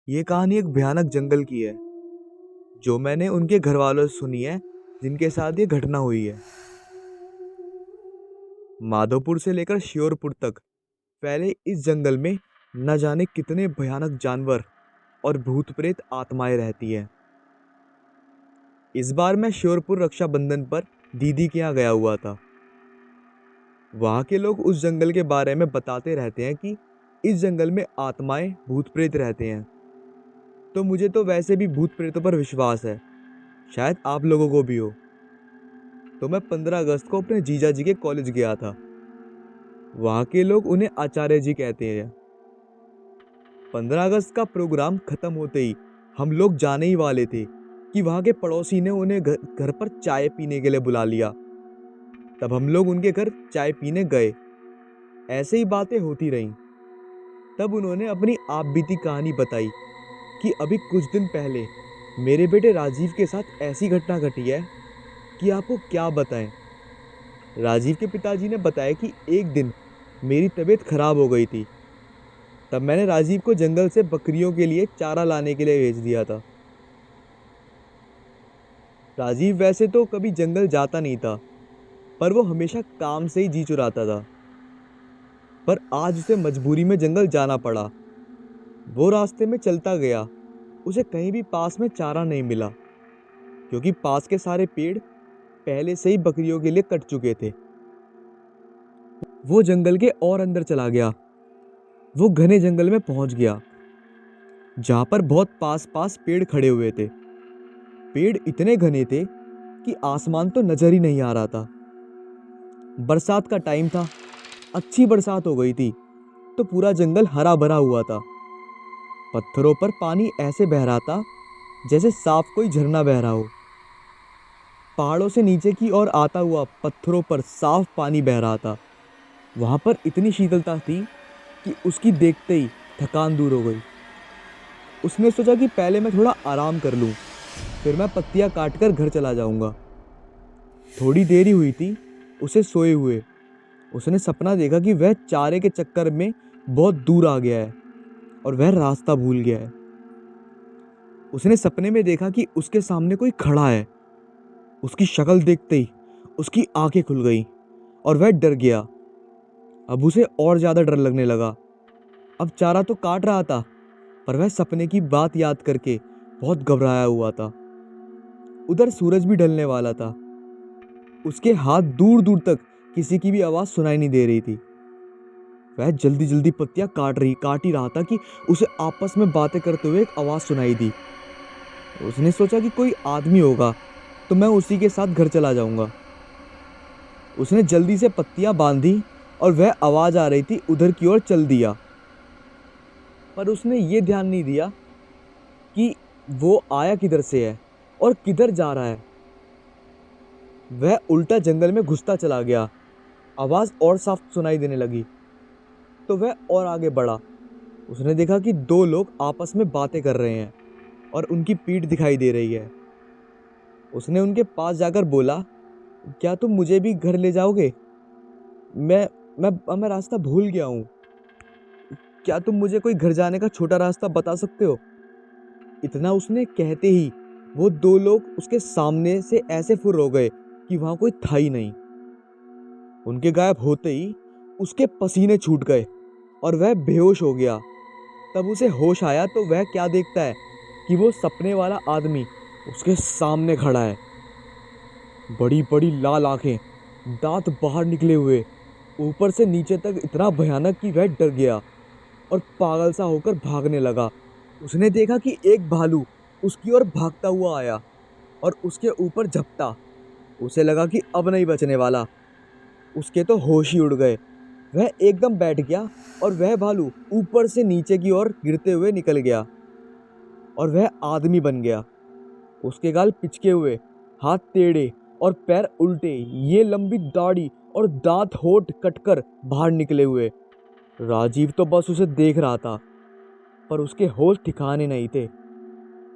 ये कहानी एक भयानक जंगल की है जो मैंने उनके घर वालों से सुनी है जिनके साथ ये घटना हुई है। माधोपुर से लेकर श्योरपुर तक फैले इस जंगल में न जाने कितने भयानक जानवर और भूत प्रेत आत्माएं रहती हैं। इस बार मैं श्योरपुर रक्षाबंधन पर दीदी के यहाँ गया हुआ था। वहाँ के लोग उस जंगल के बारे में बताते रहते हैं कि इस जंगल में आत्माएं भूत प्रेत रहते हैं। तो मुझे तो वैसे भी भूत प्रेतों पर विश्वास है, शायद आप लोगों को भी हो। तो मैं 15 अगस्त को अपने जीजा जी के कॉलेज गया था। वहाँ के लोग उन्हें आचार्य जी कहते हैं। 15 अगस्त का प्रोग्राम खत्म होते ही हम लोग जाने ही वाले थे कि वहाँ के पड़ोसी ने उन्हें घर पर चाय पीने के लिए बुला लिया। तब हम लोग उनके घर चाय पीने गए। ऐसे ही बातें होती रहीं। तब उन्होंने अपनी आप बीती कहानी बताई कि अभी कुछ दिन पहले मेरे बेटे राजीव के साथ ऐसी घटना घटी है कि आपको क्या बताएं। राजीव के पिताजी ने बताया कि एक दिन मेरी तबीयत खराब हो गई थी। तब मैंने राजीव को जंगल से बकरियों के लिए चारा लाने के लिए भेज दिया था। राजीव वैसे तो कभी जंगल जाता नहीं था, पर वो हमेशा काम से ही जी चुराता था। पर आज उसे मजबूरी में जंगल जाना पड़ा। वो रास्ते में चलता गया। उसे कहीं भी पास में चारा नहीं मिला, क्योंकि पास के सारे पेड़ पहले से ही बकरियों के लिए कट चुके थे। वो जंगल के और अंदर चला गया। वो घने जंगल में पहुंच गया, जहां पर बहुत पास पास पेड़ खड़े हुए थे। पेड़ इतने घने थे कि आसमान तो नजर ही नहीं आ रहा था। बरसात का टाइम था, अच्छी बरसात हो गई थी, तो पूरा जंगल हरा भरा हुआ था। पत्थरों पर पानी ऐसे बह रहा था जैसे साफ कोई झरना बह रहा हो। पहाड़ों से नीचे की ओर आता हुआ पत्थरों पर साफ पानी बह रहा था। वहां पर इतनी शीतलता थी कि उसकी देखते ही थकान दूर हो गई। उसने सोचा कि पहले मैं थोड़ा आराम कर लूं, फिर मैं पत्तियां काट कर घर चला जाऊंगा। थोड़ी देर ही हुई थी उसे सोए हुए। उसने सपना देखा कि वह चारे के चक्कर में बहुत दूर आ गया है और वह रास्ता भूल गया है। उसने सपने में देखा कि उसके सामने कोई खड़ा है। उसकी शक्ल देखते ही उसकी आंखें खुल गई और वह डर गया। अब उसे और ज्यादा डर लगने लगा। अब चारा तो काट रहा था, पर वह सपने की बात याद करके बहुत घबराया हुआ था। उधर सूरज भी ढलने वाला था। उसके हाथ दूर दूर तक किसी की भी आवाज सुनाई नहीं दे रही थी। वह जल्दी जल्दी पत्तियां काट ही रहा था कि उसे आपस में बातें करते हुए एक आवाज सुनाई दी। उसने सोचा कि कोई आदमी होगा, तो मैं उसी के साथ घर चला जाऊंगा। उसने जल्दी से पत्तियां बांधी और वह आवाज आ रही थी उधर की ओर चल दिया। पर उसने ये ध्यान नहीं दिया कि वो आया किधर से है और किधर जा रहा है। वह उल्टा जंगल में घुसता चला गया। आवाज और साफ सुनाई देने लगी, तो वह और आगे बढ़ा। उसने देखा कि दो लोग आपस में बातें कर रहे हैं और उनकी पीठ दिखाई दे रही है। उसने उनके पास जाकर बोला, क्या तुम मुझे भी घर ले जाओगे? मैं मैं रास्ता भूल गया हूँ। क्या तुम मुझे कोई घर जाने का छोटा रास्ता बता सकते हो? इतना उसने कहते ही वो दो लोग उसके सामने से ऐसे फुर हो गए कि वहां कोई था ही नहीं। उनके गायब होते ही उसके पसीने छूट गए और वह बेहोश हो गया। तब उसे होश आया तो वह क्या देखता है कि वो सपने वाला आदमी उसके सामने खड़ा है। बड़ी बड़ी लाल आंखें, दांत बाहर निकले हुए, ऊपर से नीचे तक इतना भयानक कि वह डर गया और पागल सा होकर भागने लगा। उसने देखा कि एक भालू उसकी ओर भागता हुआ आया और उसके ऊपर झपटा। उसे लगा कि अब नहीं बचने वाला। उसके तो होश ही उड़ गए। वह एकदम बैठ गया और वह भालू ऊपर से नीचे की ओर गिरते हुए निकल गया और वह आदमी बन गया। उसके गाल पिचके हुए, हाथ टेढ़े और पैर उल्टे, ये लंबी दाढ़ी और दांत होठ कटकर बाहर निकले हुए। राजीव तो बस उसे देख रहा था, पर उसके होश ठिकाने नहीं थे।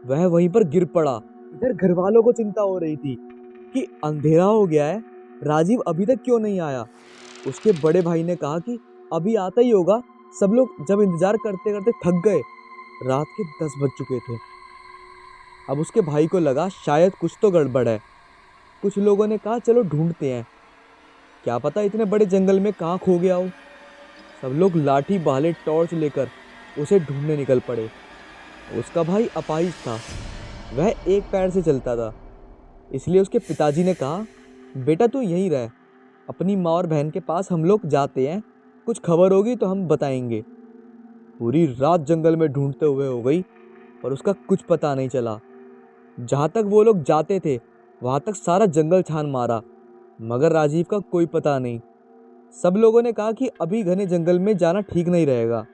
वह वहीं पर गिर पड़ा। इधर घर वालों को चिंता हो रही थी कि अंधेरा हो गया है, राजीव अभी तक क्यों नहीं आया। उसके बड़े भाई ने कहा कि अभी आता ही होगा। सब लोग जब इंतजार करते करते थक गए, रात के 10 बज चुके थे। अब उसके भाई को लगा शायद कुछ तो गड़बड़ है। कुछ लोगों ने कहा चलो ढूंढते हैं, क्या पता इतने बड़े जंगल में कहाँ खो गया हो। सब लोग लाठी भाले टॉर्च लेकर उसे ढूंढने निकल पड़े। उसका भाई अपाहिज था, वह एक पैर से चलता था, इसलिए उसके पिताजी ने कहा बेटा तू यहीं रह, अपनी माँ और बहन के पास हम लोग जाते हैं, कुछ खबर होगी तो हम बताएंगे। पूरी रात जंगल में ढूंढते हुए हो गई पर उसका कुछ पता नहीं चला। जहाँ तक वो लोग जाते थे वहाँ तक सारा जंगल छान मारा, मगर राजीव का कोई पता नहीं। सब लोगों ने कहा कि अभी घने जंगल में जाना ठीक नहीं रहेगा,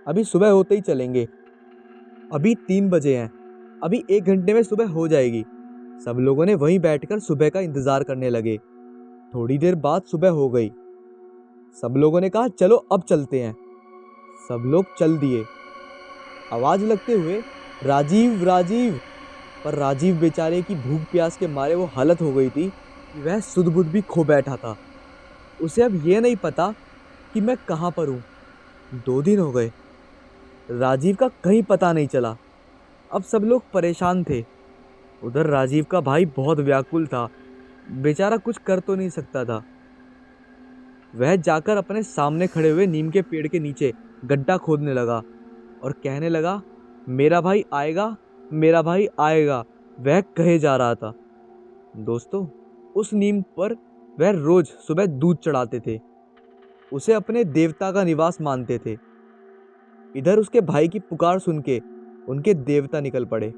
अभी सुबह होते ही चलेंगे। अभी 3 बजे हैं, अभी 1 घंटे में सुबह हो जाएगी। सब लोगों ने वहीं बैठकर सुबह का इंतजार करने लगे। थोड़ी देर बाद सुबह हो गई। सब लोगों ने कहा चलो अब चलते हैं। सब लोग चल दिए, आवाज लगते हुए राजीव राजीव। पर राजीव बेचारे की भूख प्यास के मारे वो हालत हो गई थी कि वह सुध बुध भी खो बैठा था। उसे अब ये नहीं पता कि मैं कहाँ पर हूँ। 2 दिन हो गए, राजीव का कहीं पता नहीं चला। अब सब लोग परेशान थे। उधर राजीव का भाई बहुत व्याकुल था, बेचारा कुछ कर तो नहीं सकता था। वह जाकर अपने सामने खड़े हुए नीम के पेड़ के नीचे गड्ढा खोदने लगा और कहने लगा मेरा भाई आएगा, मेरा भाई आएगा, वह कहे जा रहा था। दोस्तों, उस नीम पर वह रोज सुबह दूध चढ़ाते थे, उसे अपने देवता का निवास मानते थे। इधर उसके भाई की पुकार सुन के उनके देवता निकल पड़े।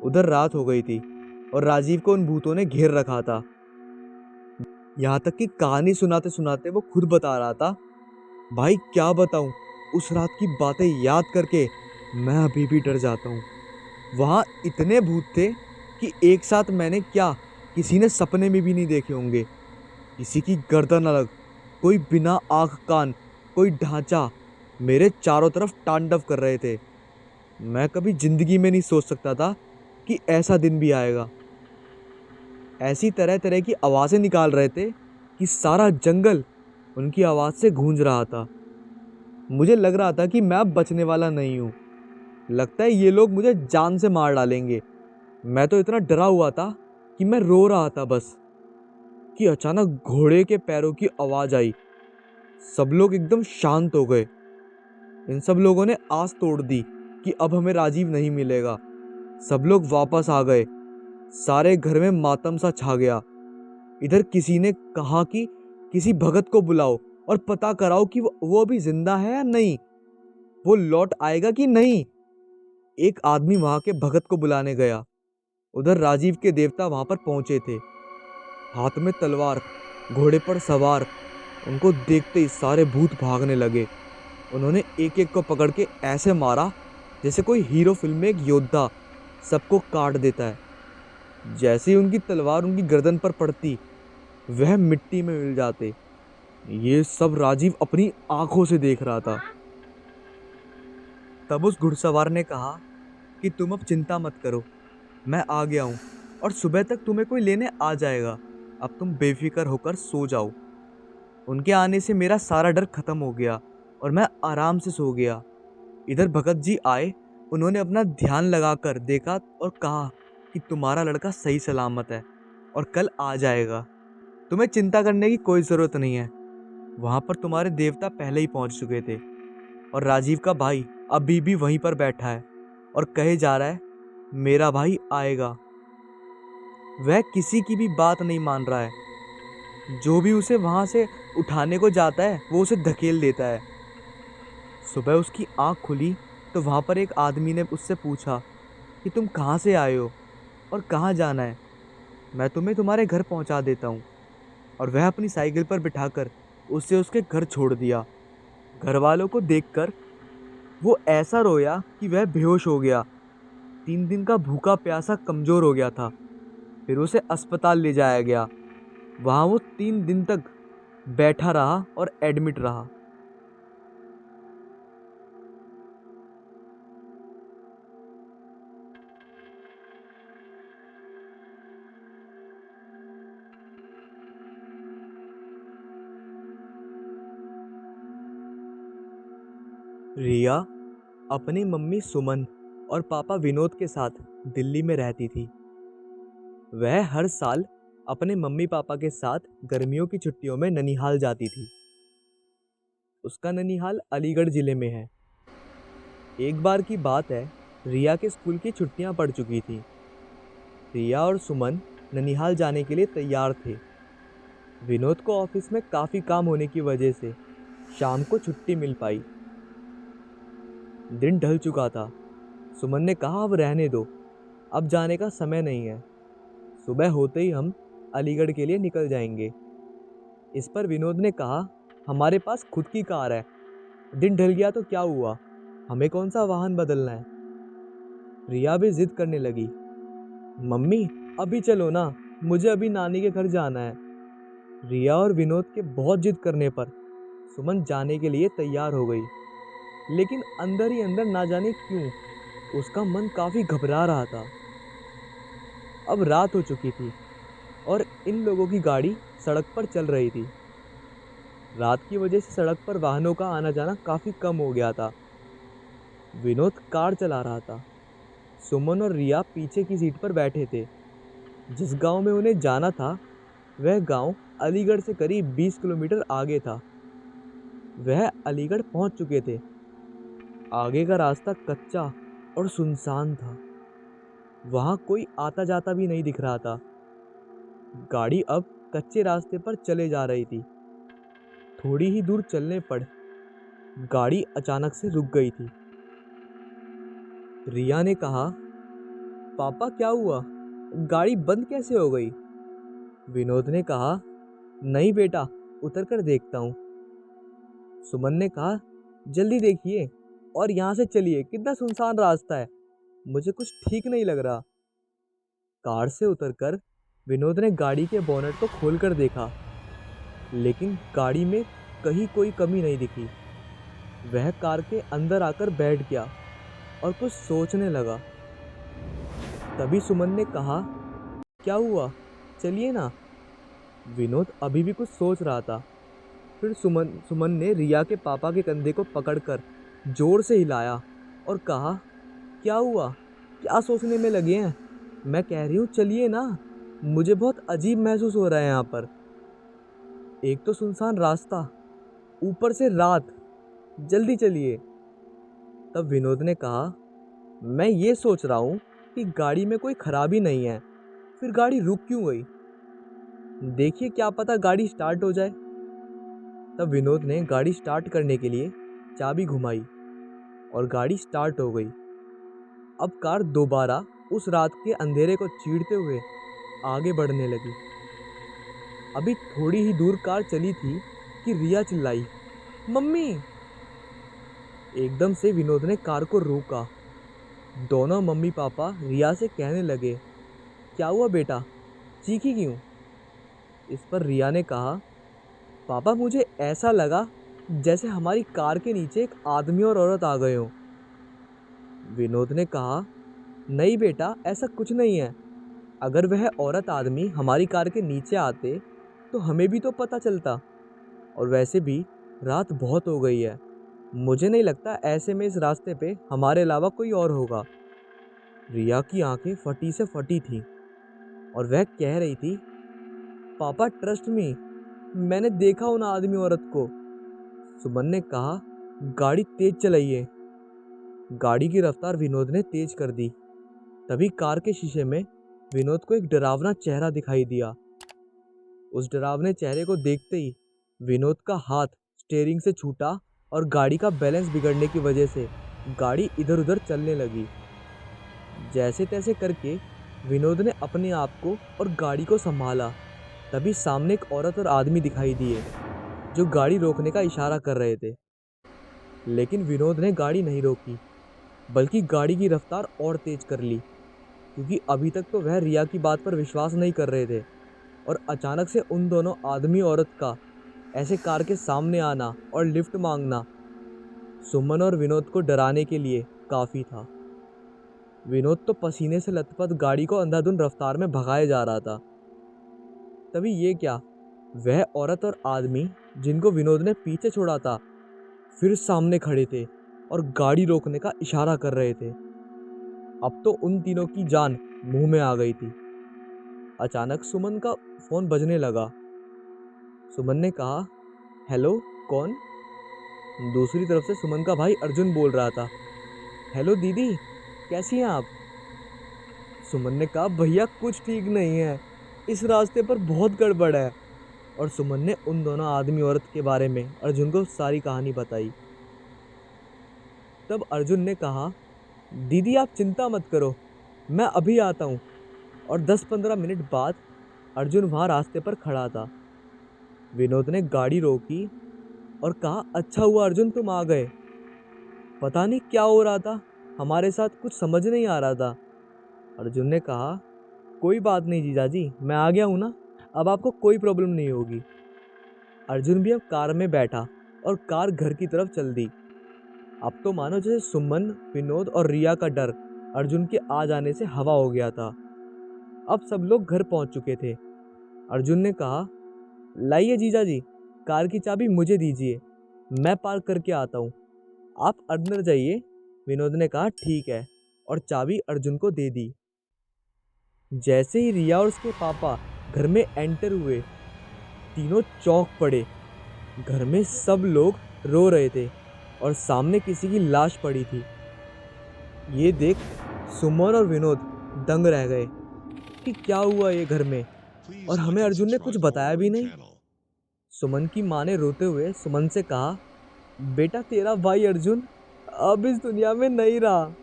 उधर रात हो गई थी और राजीव को उन भूतों ने घेर रखा था। यहाँ तक कि कहानी सुनाते सुनाते वो खुद बता रहा था, भाई क्या बताऊं, उस रात की बातें याद करके मैं अभी भी डर जाता हूँ। वहाँ इतने भूत थे कि एक साथ मैंने क्या किसी ने सपने में भी नहीं देखे होंगे। किसी की गर्दन अलग, कोई बिना आँख कान, कोई ढांचा, मेरे चारों तरफ तांडव कर रहे थे। मैं कभी जिंदगी में नहीं सोच सकता था कि ऐसा दिन भी आएगा। ऐसी तरह तरह की आवाज़ें निकाल रहे थे कि सारा जंगल उनकी आवाज़ से गूंज रहा था। मुझे लग रहा था कि मैं अब बचने वाला नहीं हूँ, लगता है ये लोग मुझे जान से मार डालेंगे। मैं तो इतना डरा हुआ था कि मैं रो रहा था बस, कि अचानक घोड़े के पैरों की आवाज़ आई। सब लोग एकदम शांत हो गए। इन सब लोगों ने आस तोड़ दी कि अब हमें राजीव नहीं मिलेगा। सब लोग वापस आ गए। सारे घर में मातम सा छा गया। इधर किसी ने कहा कि किसी भगत को बुलाओ और पता कराओ कि वो अभी जिंदा है या नहीं, वो लौट आएगा कि नहीं। एक आदमी वहां के भगत को बुलाने गया। उधर राजीव के देवता वहां पर पहुंचे थे, हाथ में तलवार, घोड़े पर सवार। उनको देखते ही सारे भूत भागने लगे। उन्होंने एक एक को पकड़ के ऐसे मारा जैसे कोई हीरो फिल्म में एक योद्धा सबको काट देता है। जैसे ही उनकी तलवार उनकी गर्दन पर पड़ती वह मिट्टी में मिल जाते। ये सब राजीव अपनी आंखों से देख रहा था। तब उस घुड़सवार ने कहा कि तुम अब चिंता मत करो, मैं आ गया हूँ और सुबह तक तुम्हें कोई लेने आ जाएगा। अब तुम बेफिक्र होकर सो जाओ। उनके आने से मेरा सारा डर खत्म हो गया और मैं आराम से सो गया। इधर भगत जी आए, उन्होंने अपना ध्यान लगाकर देखा और कहा कि तुम्हारा लड़का सही सलामत है और कल आ जाएगा, तुम्हें चिंता करने की कोई ज़रूरत नहीं है। वहाँ पर तुम्हारे देवता पहले ही पहुँच चुके थे और राजीव का भाई अभी भी वहीं पर बैठा है और कहे जा रहा है मेरा भाई आएगा। वह किसी की भी बात नहीं मान रहा है। जो भी उसे वहाँ से उठाने को जाता है वो उसे धकेल देता है। सुबह उसकी आँख खुली तो वहाँ पर एक आदमी ने उससे पूछा कि तुम कहाँ से आए हो और कहाँ जाना है, मैं तुम्हें तुम्हारे घर पहुँचा देता हूँ। और वह अपनी साइकिल पर बिठाकर उसे उसके घर छोड़ दिया। घर वालों को देखकर वो ऐसा रोया कि वह बेहोश हो गया। 3 दिन का भूखा प्यासा कमजोर हो गया था। फिर उसे अस्पताल ले जाया गया। वहाँ वो 3 दिन तक बैठा रहा और एडमिट रहा। रिया, अपनी मम्मी सुमन और पापा विनोद के साथ दिल्ली में रहती थी। वह हर साल अपने मम्मी पापा के साथ गर्मियों की छुट्टियों में ननिहाल जाती थी। उसका ननिहाल अलीगढ़ ज़िले में है। एक बार की बात है, रिया के स्कूल की छुट्टियां पड़ चुकी थी। रिया और सुमन ननिहाल जाने के लिए तैयार थे। विनोद को ऑफिस में काफ़ी काम होने की वजह से शाम को छुट्टी मिल पाई। दिन ढल चुका था। सुमन ने कहा, अब रहने दो, अब जाने का समय नहीं है। सुबह होते ही हम अलीगढ़ के लिए निकल जाएंगे। इस पर विनोद ने कहा, हमारे पास खुद की कार है, दिन ढल गया तो क्या हुआ, हमें कौन सा वाहन बदलना है। रिया भी जिद करने लगी, मम्मी अभी चलो ना, मुझे अभी नानी के घर जाना है। रिया और विनोद के बहुत जिद करने पर सुमन जाने के लिए तैयार हो गई, लेकिन अंदर ही अंदर ना जाने क्यों उसका मन काफ़ी घबरा रहा था। अब रात हो चुकी थी और इन लोगों की गाड़ी सड़क पर चल रही थी। रात की वजह से सड़क पर वाहनों का आना जाना काफ़ी कम हो गया था। विनोद कार चला रहा था। सुमन और रिया पीछे की सीट पर बैठे थे। जिस गांव में उन्हें जाना था, वह गांव अलीगढ़ से करीब 20 किलोमीटर आगे था। वह अलीगढ़ पहुंच चुके थे। आगे का रास्ता कच्चा और सुनसान था। वहां कोई आता जाता भी नहीं दिख रहा था। गाड़ी अब कच्चे रास्ते पर चले जा रही थी। थोड़ी ही दूर चलने पर गाड़ी अचानक से रुक गई थी। रिया ने कहा, पापा क्या हुआ, गाड़ी बंद कैसे हो गई। विनोद ने कहा, नहीं बेटा, उतर कर देखता हूँ। सुमन ने कहा, जल्दी देखिए और यहाँ से चलिए, कितना सुनसान रास्ता है, मुझे कुछ ठीक नहीं लग रहा। कार से उतरकर विनोद ने गाड़ी के बोनट को खोलकर देखा, लेकिन गाड़ी में कहीं कोई कमी नहीं दिखी। वह कार के अंदर आकर बैठ गया और कुछ सोचने लगा। तभी सुमन ने कहा, क्या हुआ, चलिए ना। विनोद अभी भी कुछ सोच रहा था। फिर सुमन ने रिया के पापा के कंधे को पकड़कर जोर से हिलाया और कहा, क्या हुआ, क्या सोचने में लगे हैं, मैं कह रही हूँ चलिए ना, मुझे बहुत अजीब महसूस हो रहा है यहाँ पर। एक तो सुनसान रास्ता, ऊपर से रात, जल्दी चलिए। तब विनोद ने कहा, मैं ये सोच रहा हूँ कि गाड़ी में कोई खराबी नहीं है, फिर गाड़ी रुक क्यों गई, देखिए क्या पता गाड़ी स्टार्ट हो जाए। तब विनोद ने गाड़ी स्टार्ट करने के लिए चाबी घुमाई और गाड़ी स्टार्ट हो गई। अब कार दोबारा उस रात के अंधेरे को चीरते हुए आगे बढ़ने लगी। अभी थोड़ी ही दूर कार चली थी कि रिया चिल्लाई, मम्मी। एकदम से विनोद ने कार को रोका। दोनों मम्मी पापा रिया से कहने लगे, क्या हुआ बेटा, चीखी क्यों। इस पर रिया ने कहा, पापा मुझे ऐसा लगा जैसे हमारी कार के नीचे एक आदमी और औरत आ गए हों। विनोद ने कहा, नहीं बेटा, ऐसा कुछ नहीं है, अगर वह औरत आदमी हमारी कार के नीचे आते तो हमें भी तो पता चलता, और वैसे भी रात बहुत हो गई है, मुझे नहीं लगता ऐसे में इस रास्ते पे हमारे अलावा कोई और होगा। रिया की आंखें फटी से फटी थीं और वह कह रही थी, पापा ट्रस्ट मी, मैंने देखा उन आदमी औरत को। सुमन ने कहा, गाड़ी तेज चलाइए। गाड़ी की रफ्तार विनोद ने तेज कर दी। तभी कार के शीशे में विनोद को एक डरावना चेहरा दिखाई दिया। उस डरावने चेहरे को देखते ही विनोद का हाथ स्टीयरिंग से छूटा और गाड़ी का बैलेंस बिगड़ने की वजह से गाड़ी इधर उधर चलने लगी। जैसे तैसे करके विनोद ने अपने आप को और गाड़ी को संभाला। तभी सामने एक औरत और आदमी दिखाई दिए जो गाड़ी रोकने का इशारा कर रहे थे, लेकिन विनोद ने गाड़ी नहीं रोकी, बल्कि गाड़ी की रफ्तार और तेज कर ली, क्योंकि अभी तक तो वह रिया की बात पर विश्वास नहीं कर रहे थे। और अचानक से उन दोनों आदमी औरत का ऐसे कार के सामने आना और लिफ्ट मांगना सुमन और विनोद को डराने के लिए काफ़ी था। विनोद तो पसीने से लथपथ गाड़ी को अंधाधुंध रफ्तार में भगाए जा रहा था। तभी ये क्या, वह औरत और आदमी जिनको विनोद ने पीछे छोड़ा था फिर सामने खड़े थे। और गाड़ी रोकने का इशारा कर रहे थे। अब तो उन तीनों की जान मुंह में आ गई थी। अचानक सुमन का फोन बजने लगा। सुमन ने कहा, हेलो, कौन? दूसरी तरफ से सुमन का भाई अर्जुन बोल रहा था, हेलो दीदी, कैसी हैं आप? सुमन ने कहा, भैया कुछ ठीक नहीं है, इस रास्ते पर बहुत गड़बड़ है। और सुमन ने उन दोनों आदमी औरत के बारे में अर्जुन को सारी कहानी बताई। तब अर्जुन ने कहा, दीदी आप चिंता मत करो, मैं अभी आता हूँ। और 10-15 मिनट बाद अर्जुन वहाँ रास्ते पर खड़ा था। विनोद ने गाड़ी रोकी और कहा, अच्छा हुआ अर्जुन तुम आ गए, पता नहीं क्या हो रहा था, हमारे साथ कुछ समझ नहीं आ रहा था। अर्जुन ने कहा, कोई बात नहीं जीजाजी, मैं आ गया हूँ ना, अब आपको कोई प्रॉब्लम नहीं होगी। अर्जुन भी अब कार में बैठा और कार घर की तरफ चल दी। अब तो मानो जैसे सुमन, विनोद और रिया का डर अर्जुन के आ जाने से हवा हो गया था। अब सब लोग घर पहुंच चुके थे। अर्जुन ने कहा, लाइए जीजाजी, कार की चाबी मुझे दीजिए, मैं पार्क करके आता हूँ, आप अंदर जाइए। विनोद ने कहा, ठीक है, और चाबी अर्जुन को दे दी। जैसे ही रिया और उसके पापा घर में एंटर हुए, तीनों चौंक पड़े। घर में सब लोग रो रहे थे और सामने किसी की लाश पड़ी थी। ये देख सुमन और विनोद दंग रह गए कि क्या हुआ ये घर में, और हमें अर्जुन ने कुछ बताया भी नहीं। सुमन की माँ ने रोते हुए सुमन से कहा, बेटा तेरा भाई अर्जुन अब इस दुनिया में नहीं रहा।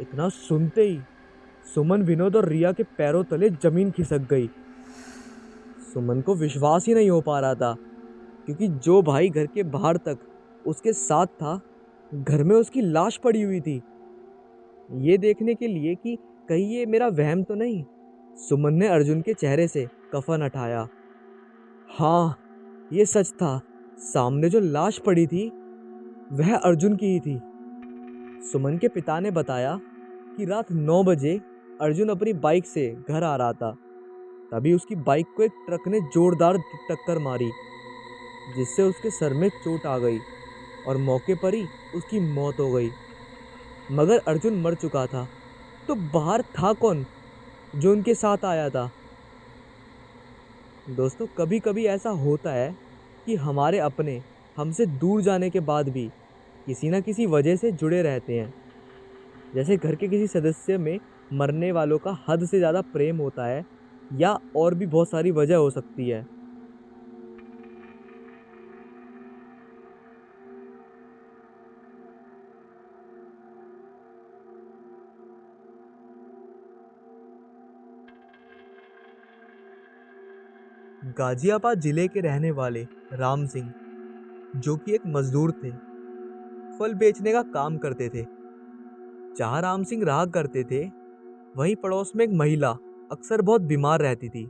इतना सुनते ही सुमन, विनोद और रिया के पैरों तले जमीन खिसक गई। सुमन को विश्वास ही नहीं हो पा रहा था, क्योंकि जो भाई घर के बाहर तक उसके साथ था, घर में उसकी लाश पड़ी हुई थी। ये देखने के लिए कि कहीं ये मेरा वहम तो नहीं, सुमन ने अर्जुन के चेहरे से कफन हटाया। हाँ, ये सच था, सामने जो लाश पड़ी थी वह अर्जुन की ही थी। सुमन के पिता ने बताया कि रात 9 बजे अर्जुन अपनी बाइक से घर आ रहा था। तभी उसकी बाइक को एक ट्रक ने जोरदार टक्कर मारी, जिससे उसके सर में चोट आ गई और मौके पर ही उसकी मौत हो गई। मगर अर्जुन मर चुका था, तो बाहर था कौन जो उनके साथ आया था? दोस्तों, कभी कभी ऐसा होता है कि हमारे अपने हमसे दूर जाने के बाद भी किसी न किसी वजह से जुड़े रहते हैं। जैसे घर के किसी सदस्य में मरने वालों का हद से ज़्यादा प्रेम होता है, या और भी बहुत सारी वजह हो सकती है। गाजियाबाद जिले के रहने वाले राम सिंह, जो कि एक मजदूर थे, फल बेचने का काम करते थे। जहाँ राम सिंह रहा करते थे, वहीं पड़ोस में एक महिला अक्सर बहुत बीमार रहती थी,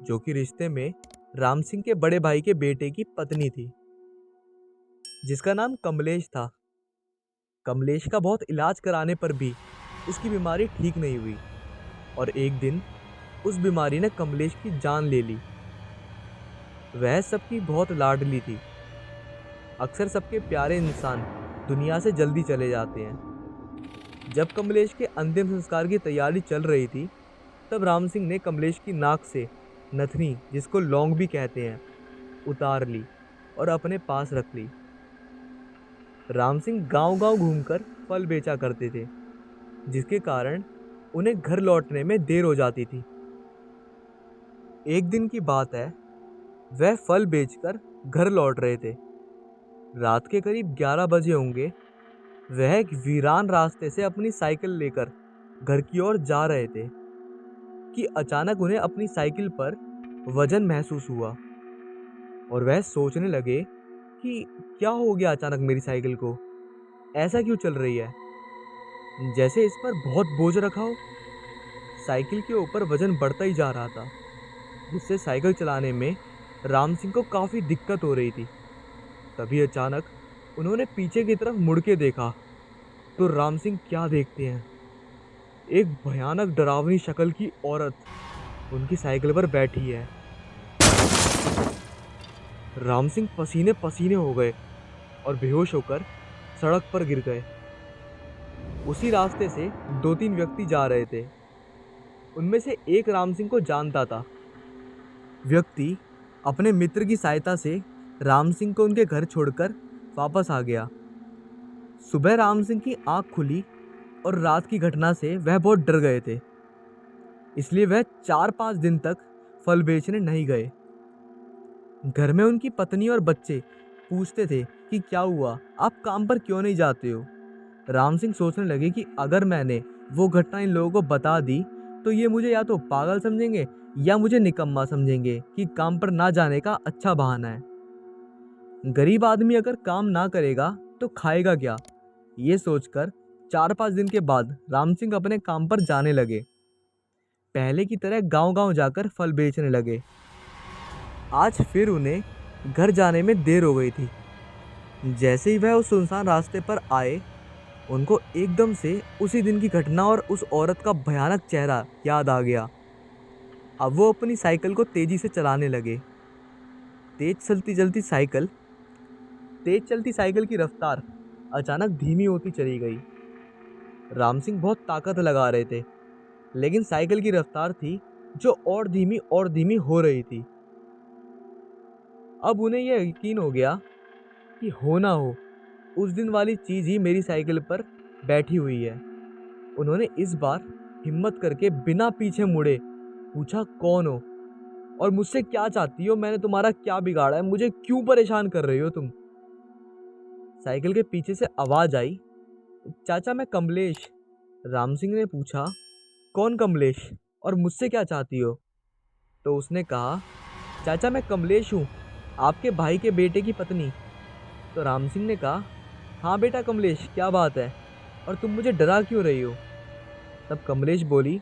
जो कि रिश्ते में राम सिंह के बड़े भाई के बेटे की पत्नी थी, जिसका नाम कमलेश था। कमलेश का बहुत इलाज कराने पर भी उसकी बीमारी ठीक नहीं हुई, और एक दिन उस बीमारी ने कमलेश की जान ले ली। वह सबकी बहुत लाडली थी। अक्सर सबके प्यारे इंसान दुनिया से जल्दी चले जाते हैं। जब कमलेश के अंतिम संस्कार की तैयारी चल रही थी, तब राम सिंह ने कमलेश की नाक से नथनी, जिसको लौंग भी कहते हैं, उतार ली और अपने पास रख ली। राम सिंह गांव-गांव घूमकर फल बेचा करते थे, जिसके कारण उन्हें घर लौटने में देर हो जाती थी। एक दिन की बात है, वह फल बेचकर घर लौट रहे थे। रात के करीब 11 बजे होंगे। वह एक वीरान रास्ते से अपनी साइकिल लेकर घर की ओर जा रहे थे कि अचानक उन्हें अपनी साइकिल पर वजन महसूस हुआ, और वह सोचने लगे कि क्या हो गया अचानक मेरी साइकिल को, ऐसा क्यों चल रही है, जैसे इस पर बहुत बोझ रखा हो। साइकिल के ऊपर वजन बढ़ता ही जा रहा था, जिससे साइकिल चलाने में राम सिंह को काफ़ी दिक्कत हो रही थी। तभी अचानक उन्होंने पीछे की तरफ मुड़ के देखा, तो राम सिंह क्या देखते हैं, एक भयानक डरावनी शक्ल की औरत उनकी साइकिल पर बैठी है। राम सिंह पसीने पसीने हो गए और बेहोश होकर सड़क पर गिर गए। उसी रास्ते से 2-3 व्यक्ति जा रहे थे। उनमें से एक राम सिंह को जानता था। व्यक्ति अपने मित्र की सहायता से राम सिंह को उनके घर छोड़कर वापस आ गया। सुबह राम सिंह की आंख खुली और रात की घटना से वह बहुत डर गए थे। इसलिए वह 4-5 दिन तक फल बेचने नहीं गए। घर में उनकी पत्नी और बच्चे पूछते थे कि क्या हुआ, आप काम पर क्यों नहीं जाते हो। राम सिंह सोचने लगे कि अगर मैंने वो घटना इन लोगों को बता दी तो ये मुझे या तो पागल समझेंगे या मुझे निकम्मा समझेंगे कि काम पर ना जाने का अच्छा बहाना है। गरीब आदमी अगर काम ना करेगा तो खाएगा क्या। ये सोचकर 4-5 दिन के बाद राम सिंह अपने काम पर जाने लगे। पहले की तरह गांव-गांव जाकर फल बेचने लगे। आज फिर उन्हें घर जाने में देर हो गई थी। जैसे ही वह उस सुनसान रास्ते पर आए, उनको एकदम से उसी दिन की घटना और उस औरत का भयानक चेहरा याद आ गया। अब वो अपनी साइकिल को तेजी से चलाने लगे। तेज चलती चलती साइकिल तेज चलती साइकिल की रफ्तार अचानक धीमी होती चली गई। राम सिंह बहुत ताकत लगा रहे थे, लेकिन साइकिल की रफ्तार थी जो और धीमी हो रही थी। अब उन्हें यह यकीन हो गया कि हो ना हो उस दिन वाली चीज ही मेरी साइकिल पर बैठी हुई है। उन्होंने इस बार हिम्मत करके बिना पीछे मुड़े पूछा, कौन हो और मुझसे क्या चाहती हो? मैंने तुम्हारा क्या बिगाड़ा है? मुझे क्यों परेशान कर रही हो तुम? साइकिल के पीछे से आवाज आई, चाचा मैं कमलेश। राम सिंह ने पूछा, कौन कमलेश और मुझसे क्या चाहती हो? तो उसने कहा, चाचा मैं कमलेश हूँ, आपके भाई के बेटे की पत्नी। तो राम सिंह ने कहा, हाँ बेटा कमलेश, क्या बात है और तुम मुझे डरा क्यों रही हो? तब कमलेश बोली,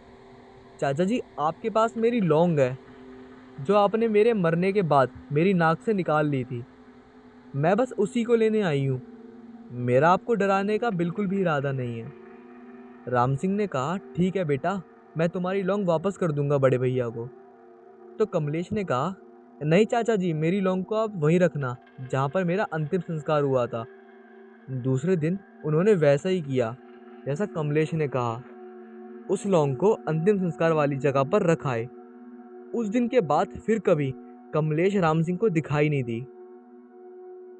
चाचा जी आपके पास मेरी लौंग है जो आपने मेरे मरने के बाद मेरी नाक से निकाल ली थी। मैं बस उसी को लेने आई हूँ। मेरा आपको डराने का बिल्कुल भी इरादा नहीं है। राम सिंह ने कहा, ठीक है बेटा, मैं तुम्हारी लौंग वापस कर दूंगा बड़े भैया को। तो कमलेश ने कहा, नहीं चाचा जी, मेरी लौंग को आप वहीं रखना जहाँ पर मेरा अंतिम संस्कार हुआ था। दूसरे दिन उन्होंने वैसा ही किया जैसा कमलेश ने कहा। उस लौंग को अंतिम संस्कार वाली जगह पर रखाए। उस दिन के बाद फिर कभी कमलेश राम सिंह को दिखाई नहीं दी।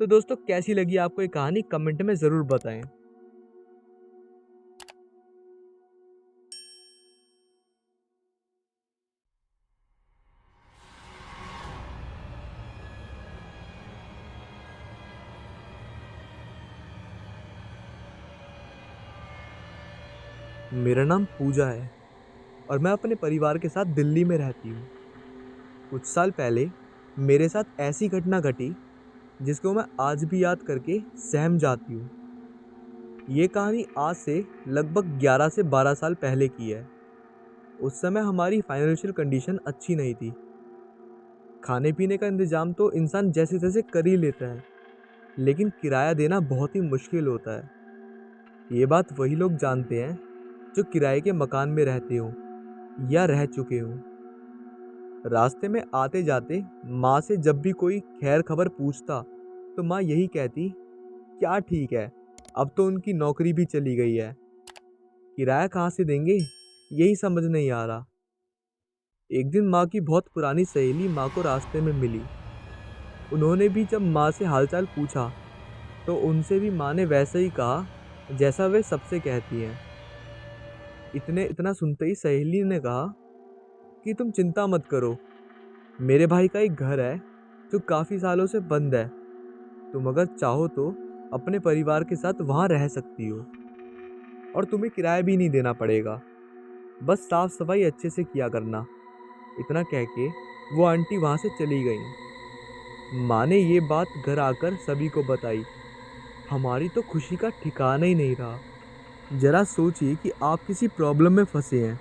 तो दोस्तों कैसी लगी आपको ये कहानी, कमेंट में ज़रूर बताएं। मेरा नाम पूजा है और मैं अपने परिवार के साथ दिल्ली में रहती हूँ। कुछ साल पहले मेरे साथ ऐसी घटना घटी जिसको मैं आज भी याद करके सहम जाती हूँ। ये कहानी आज से लगभग 11 से 12 साल पहले की है। उस समय हमारी फाइनेंशियल कंडीशन अच्छी नहीं थी। खाने पीने का इंतज़ाम तो इंसान जैसे तैसे कर ही लेता है, लेकिन किराया देना बहुत ही मुश्किल होता है। ये बात वही लोग जानते हैं जो किराए के मकान में रहते हो या रह चुके हो। रास्ते में आते जाते माँ से जब भी कोई खैर खबर पूछता तो माँ यही कहती, क्या ठीक है, अब तो उनकी नौकरी भी चली गई है, किराया कहाँ से देंगे, यही समझ नहीं आ रहा। एक दिन माँ की बहुत पुरानी सहेली माँ को रास्ते में मिली। उन्होंने भी जब माँ से हालचाल पूछा तो उनसे भी माँ ने वैसा ही कहा जैसा वे सबसे कहती हैं। इतना सुनते ही सहेली ने कहा कि तुम चिंता मत करो, मेरे भाई का एक घर है जो काफ़ी सालों से बंद है, तुम अगर चाहो तो अपने परिवार के साथ वहाँ रह सकती हो और तुम्हें किराया भी नहीं देना पड़ेगा, बस साफ सफाई अच्छे से किया करना। इतना कह के वो आंटी वहाँ से चली गई। माँ ने ये बात घर आकर सभी को बताई। हमारी तो खुशी का ठिकाना ही नहीं रहा। जरा सोचिए कि आप किसी प्रॉब्लम में फंसे हैं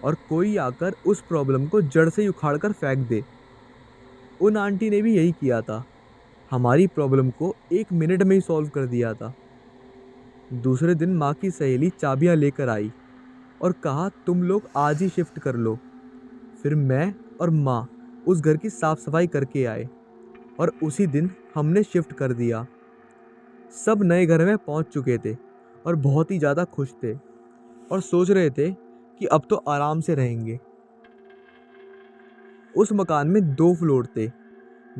और कोई आकर उस प्रॉब्लम को जड़ से ही उखाड़ कर फेंक दे। उन आंटी ने भी यही किया था, हमारी प्रॉब्लम को 1 मिनट में ही सॉल्व कर दिया था। दूसरे दिन माँ की सहेली चाबियाँ लेकर आई और कहा, तुम लोग आज ही शिफ्ट कर लो। फिर मैं और माँ उस घर की साफ सफाई करके आए और उसी दिन हमने शिफ्ट कर दिया। सब नए घर में पहुंच चुके थे और बहुत ही ज़्यादा खुश थे और सोच रहे थे कि अब तो आराम से रहेंगे। उस मकान में 2 फ्लोर थे।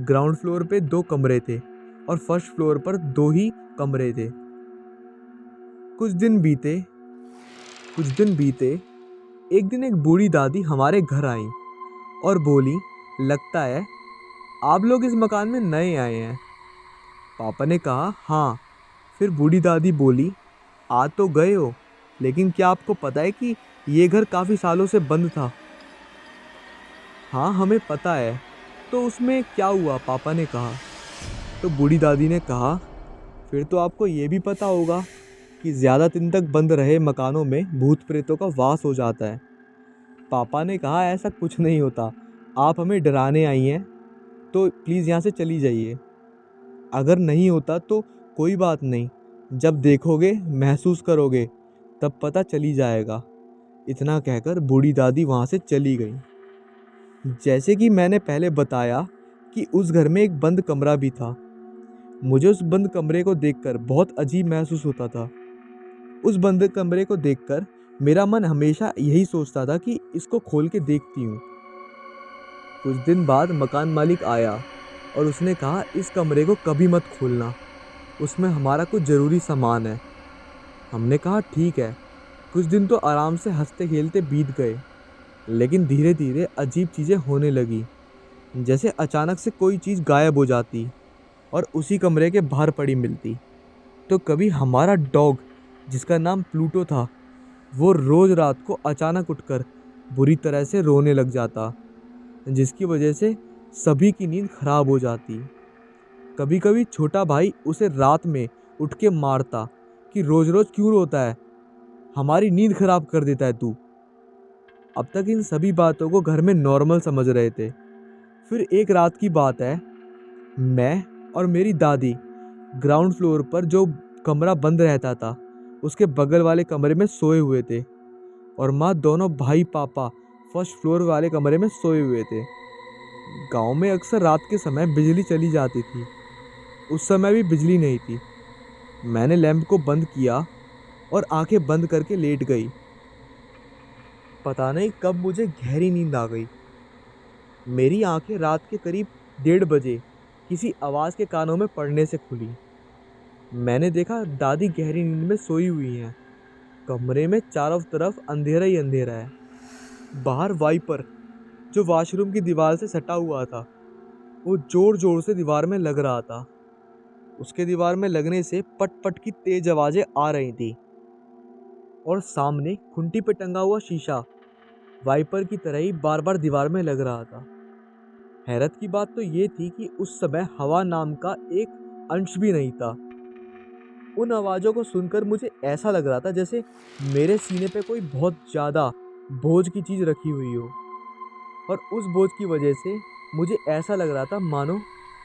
ग्राउंड फ्लोर पे 2 कमरे थे और फर्स्ट फ्लोर पर 2 ही कमरे थे। कुछ दिन बीते कुछ दिन बीते एक दिन एक बूढ़ी दादी हमारे घर आई और बोली, लगता है आप लोग इस मकान में नए आए हैं। पापा ने कहा, हाँ। फिर बूढ़ी दादी बोली, आ तो गए हो, लेकिन क्या आपको पता है कि ये घर काफ़ी सालों से बंद था? हाँ, हमें पता है। तो उसमें क्या हुआ? पापा ने कहा। तो बूढ़ी दादी ने कहा, फिर तो आपको ये भी पता होगा कि ज़्यादा दिन तक बंद रहे मकानों में भूत प्रेतों का वास हो जाता है। पापा ने कहा, ऐसा कुछ नहीं होता, आप हमें डराने आई हैं, तो प्लीज़ यहाँ से चली जाइए। अगर नहीं होता तो कोई बात नहीं, जब देखोगे महसूस करोगे तब पता चली जाएगा। इतना कहकर बूढ़ी दादी वहाँ से चली गई। जैसे कि मैंने पहले बताया कि उस घर में एक बंद कमरा भी था। मुझे उस बंद कमरे को देखकर बहुत अजीब महसूस होता था। उस बंद कमरे को देखकर मेरा मन हमेशा यही सोचता था कि इसको खोल के देखती हूँ। कुछ दिन बाद मकान मालिक आया और उसने कहा, इस कमरे को कभी मत खोलना, उसमें हमारा कुछ ज़रूरी सामान है। हमने कहा, ठीक है। कुछ दिन तो आराम से हंसते खेलते बीत गए, लेकिन धीरे धीरे अजीब चीज़ें होने लगी। जैसे अचानक से कोई चीज़ गायब हो जाती और उसी कमरे के बाहर पड़ी मिलती। तो कभी हमारा डॉग, जिसका नाम प्लूटो था, वो रोज़ रात को अचानक उठकर बुरी तरह से रोने लग जाता, जिसकी वजह से सभी की नींद खराब हो जाती। कभी कभी छोटा भाई उसे रात में उठ के मारता कि रोज़ रोज़ क्यों रोता है, हमारी नींद खराब कर देता है तू। अब तक इन सभी बातों को घर में नॉर्मल समझ रहे थे। फिर एक रात की बात है, मैं और मेरी दादी ग्राउंड फ्लोर पर जो कमरा बंद रहता था उसके बगल वाले कमरे में सोए हुए थे और माँ दोनों भाई पापा फर्स्ट फ्लोर वाले कमरे में सोए हुए थे। गांव में अक्सर रात के समय बिजली चली जाती थी। उस समय भी बिजली नहीं थी। मैंने लैंप को बंद किया और आंखें बंद करके लेट गई। पता नहीं कब मुझे गहरी नींद आ गई। मेरी आंखें रात के करीब 1:30 बजे किसी आवाज़ के कानों में पड़ने से खुली। मैंने देखा दादी गहरी नींद में सोई हुई हैं। कमरे में चारों तरफ अंधेरा ही अंधेरा है। बाहर वाइपर, जो वॉशरूम की दीवार से सटा हुआ था, वो जोर जोर से दीवार में लग रहा था। उसके दीवार में लगने से पट पट की तेज आवाज़ें आ रही थी और सामने खुंटी पे टंगा हुआ शीशा वाइपर की तरह ही बार बार दीवार में लग रहा था। हैरत की बात तो ये थी कि उस समय हवा नाम का एक अंश भी नहीं था। उन आवाज़ों को सुनकर मुझे ऐसा लग रहा था जैसे मेरे सीने पे कोई बहुत ज़्यादा बोझ की चीज़ रखी हुई हो, और उस बोझ की वजह से मुझे ऐसा लग रहा था मानो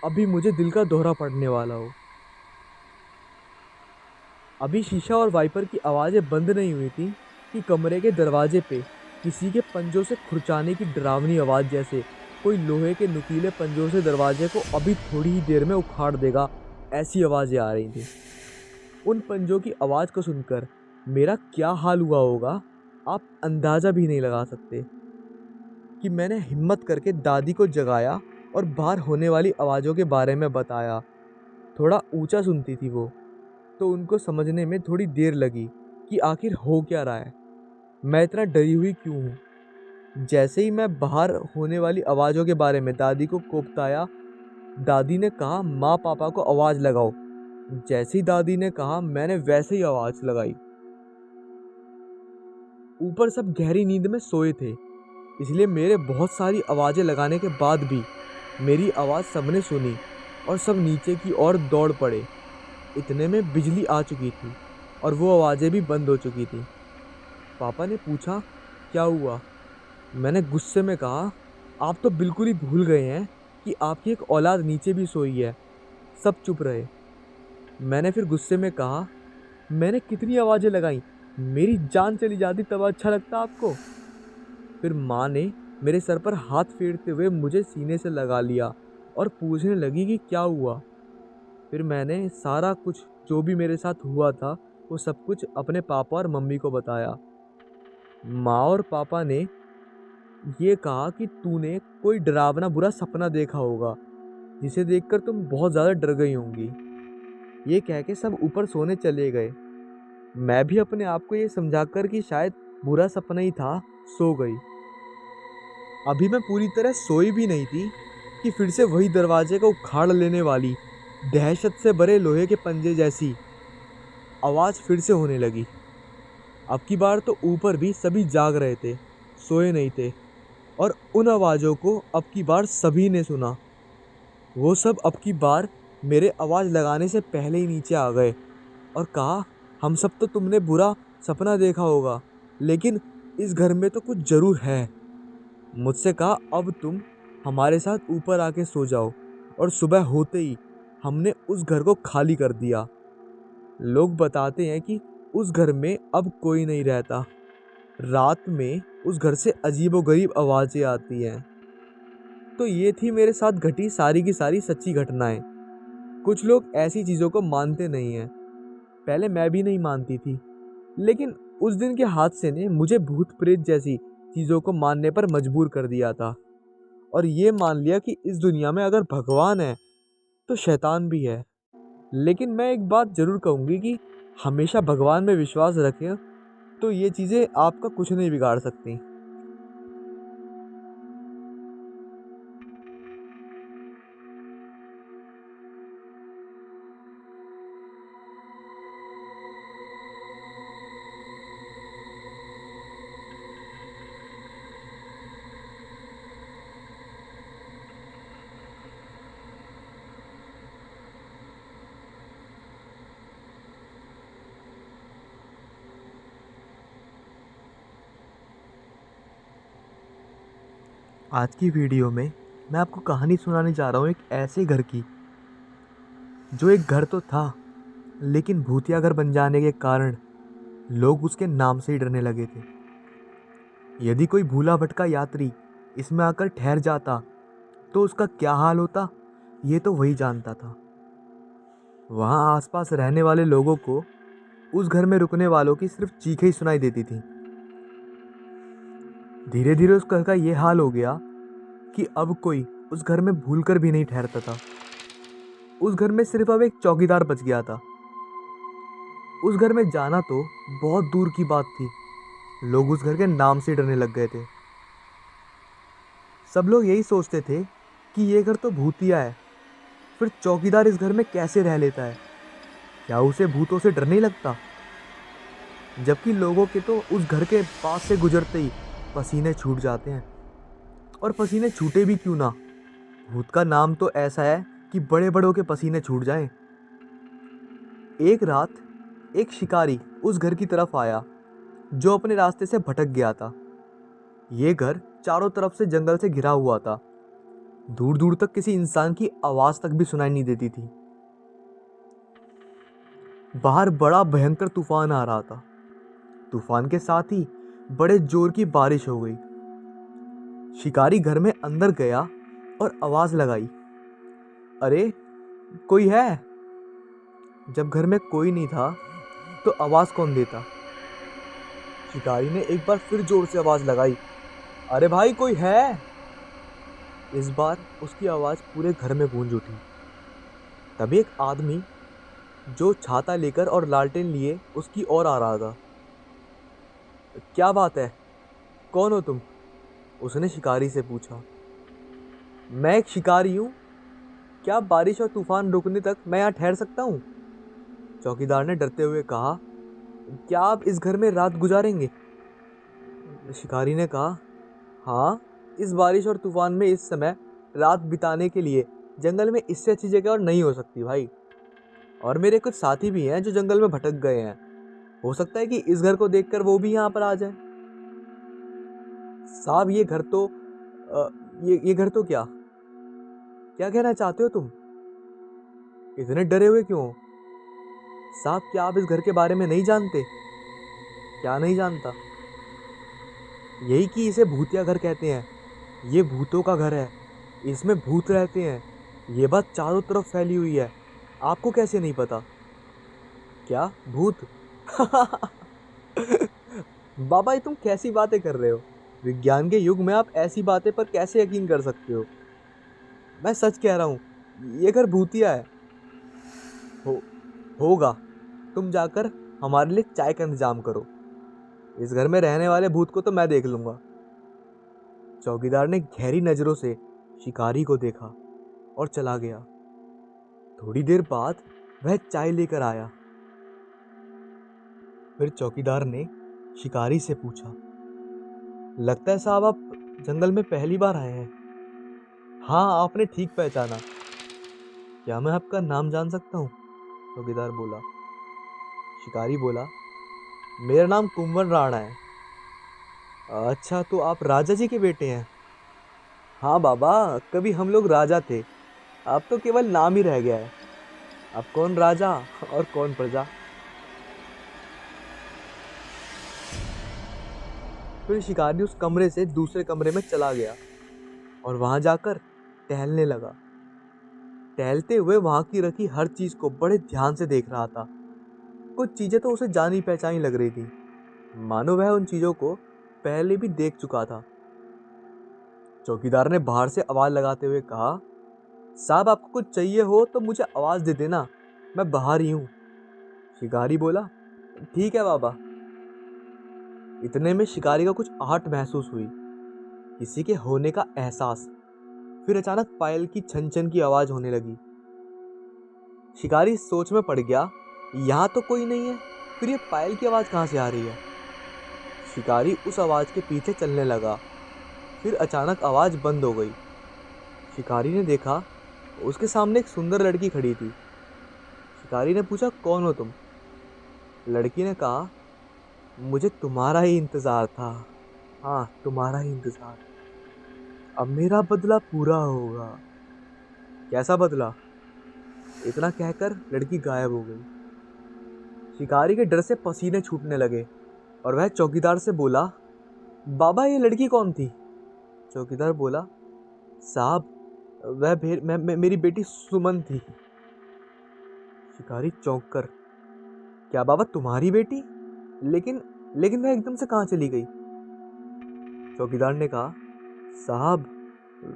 अभी मुझे दिल का दौरा पड़ने वाला हो। अभी शीशा और वाइपर की आवाज़ें बंद नहीं हुई थी कि कमरे के दरवाजे पे किसी के पंजों से खुरचाने की डरावनी आवाज़, जैसे कोई लोहे के नुकीले पंजों से दरवाजे को अभी थोड़ी ही देर में उखाड़ देगा, ऐसी आवाज़ें आ रही थी। उन पंजों की आवाज़ को सुनकर मेरा क्या हाल हुआ होगा, आप अंदाज़ा भी नहीं लगा सकते। कि मैंने हिम्मत करके दादी को जगाया और बाहर होने वाली आवाज़ों के बारे में बताया। थोड़ा ऊंचा सुनती थी वो, तो उनको समझने में थोड़ी देर लगी कि आखिर हो क्या रहा है, मैं इतना डरी हुई क्यों हूँ। जैसे ही मैं बाहर होने वाली आवाज़ों के बारे में दादी को कोपताया, दादी ने कहा, माँ पापा को आवाज़ लगाओ। जैसे ही दादी ने कहा, मैंने वैसे ही आवाज़ लगाई। ऊपर सब गहरी नींद में सोए थे, इसलिए मेरे बहुत सारी आवाज़ें लगाने के बाद भी मेरी आवाज़ सबने सुनी और सब नीचे की ओर दौड़ पड़े। इतने में बिजली आ चुकी थी और वो आवाज़ें भी बंद हो चुकी थी। पापा ने पूछा, क्या हुआ? मैंने गुस्से में कहा, आप तो बिल्कुल ही भूल गए हैं कि आपकी एक औलाद नीचे भी सोई है। सब चुप रहे। मैंने फिर गुस्से में कहा, मैंने कितनी आवाज़ें लगाई, मेरी जान चली जाती तब अच्छा लगता आपको। फिर माँ ने मेरे सर पर हाथ फेरते हुए मुझे सीने से लगा लिया और पूछने लगी कि क्या हुआ। फिर मैंने सारा कुछ जो भी मेरे साथ हुआ था वो सब कुछ अपने पापा और मम्मी को बताया। माँ और पापा ने ये कहा कि तूने कोई डरावना बुरा सपना देखा होगा जिसे देखकर तुम बहुत ज़्यादा डर गई होंगी। ये कह के सब ऊपर सोने चले गए। मैं भी अपने आप को ये समझाकर कि शायद बुरा सपना ही था, सो गई। अभी मैं पूरी तरह सोई भी नहीं थी कि फिर से वही दरवाजे को उखाड़ लेने वाली दहशत से भरे लोहे के पंजे जैसी आवाज़ फिर से होने लगी। अब की बार तो ऊपर भी सभी जाग रहे थे, सोए नहीं थे, और उन आवाज़ों को अब की बार सभी ने सुना। वो सब अब की बार मेरे आवाज़ लगाने से पहले ही नीचे आ गए और कहा, हम सब तो तुमने बुरा सपना देखा होगा, लेकिन इस घर में तो कुछ ज़रूर है। मुझसे कहा, अब तुम हमारे साथ ऊपर आके सो जाओ। और सुबह होते ही हमने उस घर को खाली कर दिया। लोग बताते हैं कि उस घर में अब कोई नहीं रहता। रात में उस घर से अजीबोगरीब आवाज़ें आती हैं। तो ये थी मेरे साथ घटी सारी की सारी सच्ची घटनाएं। कुछ लोग ऐसी चीज़ों को मानते नहीं हैं। पहले मैं भी नहीं मानती थी, लेकिन उस दिन के हादसे ने मुझे भूत प्रेत जैसी चीज़ों को मानने पर मजबूर कर दिया था, और ये मान लिया कि इस दुनिया में अगर भगवान है तो शैतान भी है। लेकिन मैं एक बात ज़रूर कहूँगी कि हमेशा भगवान में विश्वास रखें, तो ये चीज़ें आपका कुछ नहीं बिगाड़ सकती। आज की वीडियो में मैं आपको कहानी सुनाने जा रहा हूँ एक ऐसे घर की, जो एक घर तो था, लेकिन भूतिया घर बन जाने के कारण लोग उसके नाम से ही डरने लगे थे। यदि कोई भूला भटका यात्री इसमें आकर ठहर जाता तो उसका क्या हाल होता, ये तो वही जानता था। वहाँ आसपास रहने वाले लोगों को उस घर में रुकने वालों की सिर्फ चीखें ही सुनाई देती थी। धीरे धीरे उस घर का ये हाल हो गया कि अब कोई उस घर में भूलकर भी नहीं ठहरता था। उस घर में सिर्फ अब एक चौकीदार बच गया था। उस घर में जाना तो बहुत दूर की बात थी। लोग उस घर के नाम से डरने लग गए थे। सब लोग यही सोचते थे कि ये घर तो भूतिया है, फिर चौकीदार इस घर में कैसे रह लेता है? क्या उसे भूतों से डर नहीं लगता? जबकि लोगों के तो उस घर के पास से गुजरते ही पसीने छूट जाते हैं। और पसीने छूटे भी क्यों ना, भूत का नाम तो ऐसा है कि बड़े बड़ों के पसीने छूट जाएं। एक रात एक शिकारी उस घर की तरफ आया जो अपने रास्ते से भटक गया था। ये घर चारों तरफ से जंगल से घिरा हुआ था। दूर दूर तक किसी इंसान की आवाज तक भी सुनाई नहीं देती थी। बाहर बड़ा भयंकर तूफान आ रहा था। तूफान के साथ ही बड़े जोर की बारिश हो गई। शिकारी घर में अंदर गया और आवाज लगाई, अरे कोई है? जब घर में कोई नहीं था तो आवाज कौन देता? शिकारी ने एक बार फिर जोर से आवाज लगाई, अरे भाई कोई है? इस बार उसकी आवाज पूरे घर में गूंज उठी। तभी एक आदमी जो छाता लेकर और लालटेन लिए उसकी ओर आ रहा था। क्या बात है, कौन हो तुम? उसने शिकारी से पूछा। मैं एक शिकारी हूँ। क्या बारिश और तूफान रुकने तक मैं यहाँ ठहर सकता हूँ? चौकीदार ने डरते हुए कहा। क्या आप इस घर में रात गुजारेंगे? शिकारी ने कहा, हाँ, इस बारिश और तूफान में इस समय रात बिताने के लिए जंगल में इससे अच्छी जगह और नहीं हो सकती भाई। और मेरे कुछ साथी भी हैं जो जंगल में भटक गए हैं। हो सकता है कि इस घर को देखकर वो भी यहाँ पर आ जाए। साहब ये घर तो ये घर तो क्या क्या कहना चाहते हो तुम? इतने डरे हुए क्यों हो? साहब क्या आप इस घर के बारे में नहीं जानते? क्या नहीं जानता? यही कि इसे भूतिया घर कहते हैं। ये भूतों का घर है, इसमें भूत रहते हैं। ये बात चारों तरफ फैली हुई है। आपको कैसे नहीं पता? क्या भूत? बाबा, ये तुम कैसी बातें कर रहे हो? विज्ञान के युग में आप ऐसी बातें पर कैसे यकीन कर सकते हो? मैं सच कह रहा हूँ, ये घर भूतिया है। हो होगा। तुम जाकर हमारे लिए चाय का इंतजाम करो। इस घर में रहने वाले भूत को तो मैं देख लूंगा। चौकीदार ने गहरी नजरों से शिकारी को देखा और चला गया। थोड़ी देर बाद वह चाय लेकर आया। फिर चौकीदार ने शिकारी से पूछा, लगता है साहब आप जंगल में पहली बार आए हैं। हाँ, आपने ठीक पहचाना। क्या मैं आपका नाम जान सकता हूँ? चौकीदार बोला। शिकारी बोला, मेरा नाम कुंवर राणा है। अच्छा, तो आप राजा जी के बेटे हैं? हाँ बाबा, कभी हम लोग राजा थे, अब तो केवल नाम ही रह गया है। अब कौन राजा और कौन प्रजा। फिर शिकारी उस कमरे से दूसरे कमरे में चला गया और वहां जाकर टहलने लगा। टहलते हुए वहां की रखी हर चीज को बड़े ध्यान से देख रहा था। कुछ चीजें तो उसे जानी पहचानी लग रही थी, मानो वह उन चीजों को पहले भी देख चुका था। चौकीदार ने बाहर से आवाज लगाते हुए कहा, साहब आपको कुछ चाहिए हो तो मुझे आवाज दे देना, मैं बाहर ही हूँ। शिकारी बोला, ठीक है बाबा। इतने में शिकारी को कुछ आहट महसूस हुई, किसी के होने का एहसास। फिर अचानक पायल की छन छन की आवाज होने लगी। शिकारी सोच में पड़ गया, यहाँ तो कोई नहीं है, फिर ये पायल की आवाज कहाँ से आ रही है। शिकारी उस आवाज के पीछे चलने लगा। फिर अचानक आवाज बंद हो गई। शिकारी ने देखा, उसके सामने एक सुंदर लड़की खड़ी थी। शिकारी ने पूछा, कौन हो तुम? लड़की ने कहा, मुझे तुम्हारा ही इंतजार था। हाँ, तुम्हारा ही इंतजार। अब मेरा बदला पूरा होगा। कैसा बदला? इतना कहकर लड़की गायब हो गई। शिकारी के डर से पसीने छूटने लगे और वह चौकीदार से बोला, बाबा ये लड़की कौन थी? चौकीदार बोला, साहब वह मेरी बेटी सुमन थी। शिकारी चौंक कर, क्या बाबा तुम्हारी बेटी? लेकिन लेकिन वह एकदम से कहाँ चली गई? चौकीदार ने कहा, साहब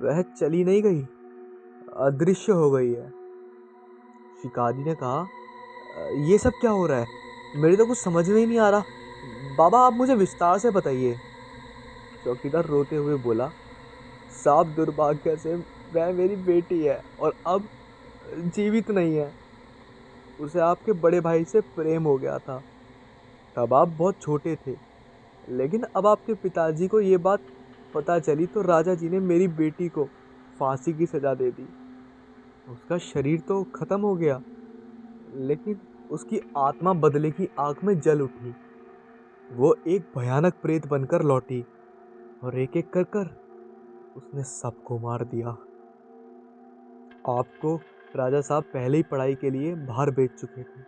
वह चली नहीं गई, अदृश्य हो गई है। शिकारी ने कहा, ये सब क्या हो रहा है? मेरी तो कुछ समझ में ही नहीं आ रहा। बाबा आप मुझे विस्तार से बताइए। चौकीदार रोते हुए बोला, साहब दुर्भाग्य से वह मेरी बेटी है और अब जीवित नहीं है। उसे आपके बड़े भाई से प्रेम हो गया था, तब आप बहुत छोटे थे, लेकिन अब आपके पिताजी को ये बात पता चली तो राजा जी ने मेरी बेटी को फांसी की सजा दे दी। उसका शरीर तो खत्म हो गया, लेकिन उसकी आत्मा बदले की आग में जल उठी। वो एक भयानक प्रेत बनकर लौटी और एक एक कर कर उसने सबको मार दिया। आपको राजा साहब पहले ही पढ़ाई के लिए बाहर भेज चुके थे,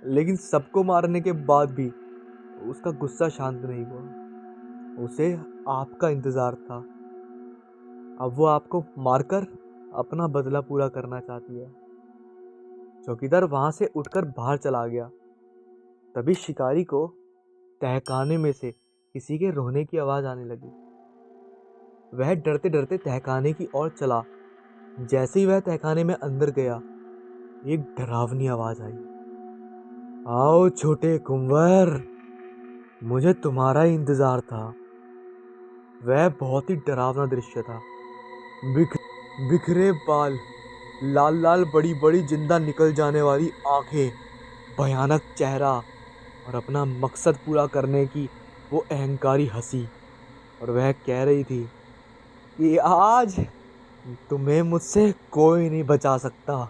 लेकिन सबको मारने के बाद भी उसका गुस्सा शांत नहीं हुआ। उसे आपका इंतजार था। अब वो आपको मारकर अपना बदला पूरा करना चाहती है। चौकीदार वहां से उठकर बाहर चला गया। तभी शिकारी को तहखाने में से किसी के रोने की आवाज आने लगी। वह डरते डरते तहखाने की ओर चला। जैसे ही वह तहखाने में अंदर गया, एक डरावनी आवाज आई, आओ छोटे कुंवर, मुझे तुम्हारा ही इंतजार था। वह बहुत ही डरावना दृश्य था। बिख बिखरे बाल, लाल लाल बड़ी बड़ी जिंदा निकल जाने वाली आंखें, भयानक चेहरा और अपना मकसद पूरा करने की वो अहंकारी हंसी। और वह कह रही थी कि आज तुम्हें मुझसे कोई नहीं बचा सकता।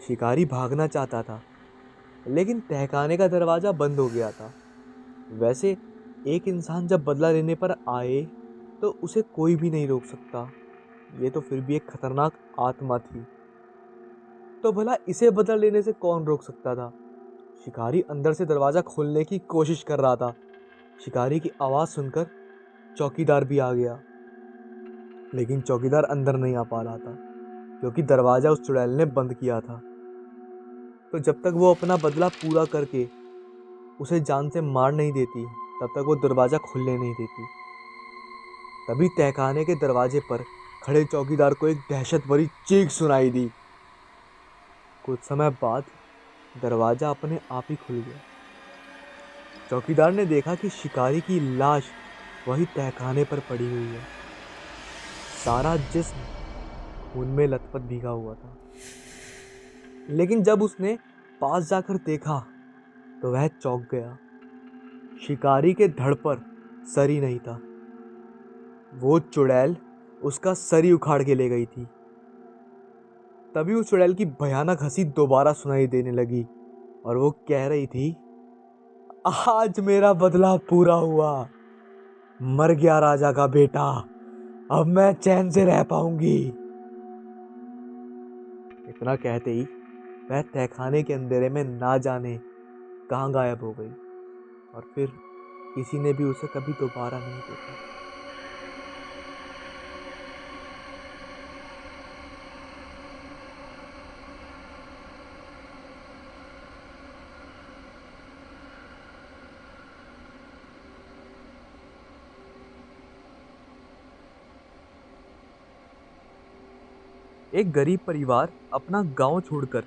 शिकारी भागना चाहता था, लेकिन तहखाने का दरवाजा बंद हो गया था। वैसे एक इंसान जब बदला लेने पर आए तो उसे कोई भी नहीं रोक सकता। ये तो फिर भी एक खतरनाक आत्मा थी, तो भला इसे बदला लेने से कौन रोक सकता था? शिकारी अंदर से दरवाजा खोलने की कोशिश कर रहा था। शिकारी की आवाज सुनकर चौकीदार भी आ गया, लेकिन चौकीदार अंदर नहीं आ पा रहा था। क्योंकि दरवाज़ा उस चुड़ैल ने बंद किया था। तो जब तक वो अपना बदला पूरा करके उसे जान से मार नहीं देती, तब तक वो दरवाज़ा खुलने नहीं देती। तभी तहखाने के दरवाजे पर खड़े चौकीदार को एक दहशत भरी चीख सुनाई दी। कुछ समय बाद दरवाज़ा अपने आप ही खुल गया। चौकीदार ने देखा कि शिकारी की लाश वही तहखाने पर पड़ी हुई है। सारा जिस्म खून में लथपथ भीगा हुआ था। लेकिन जब उसने पास जाकर देखा तो वह चौंक गया। शिकारी के धड़ पर सर ही नहीं था। वो चुड़ैल उसका सर ही उखाड़ के ले गई थी। तभी उस चुड़ैल की भयानक हंसी दोबारा सुनाई देने लगी और वो कह रही थी, आज मेरा बदला पूरा हुआ। मर गया राजा का बेटा, अब मैं चैन से रह पाऊंगी। इतना कहते ही वह तहखाने के अंधेरे में ना जाने कहाँ गायब हो गई और फिर किसी ने भी उसे कभी दोबारा नहीं देखा। एक गरीब परिवार अपना गांव छोड़कर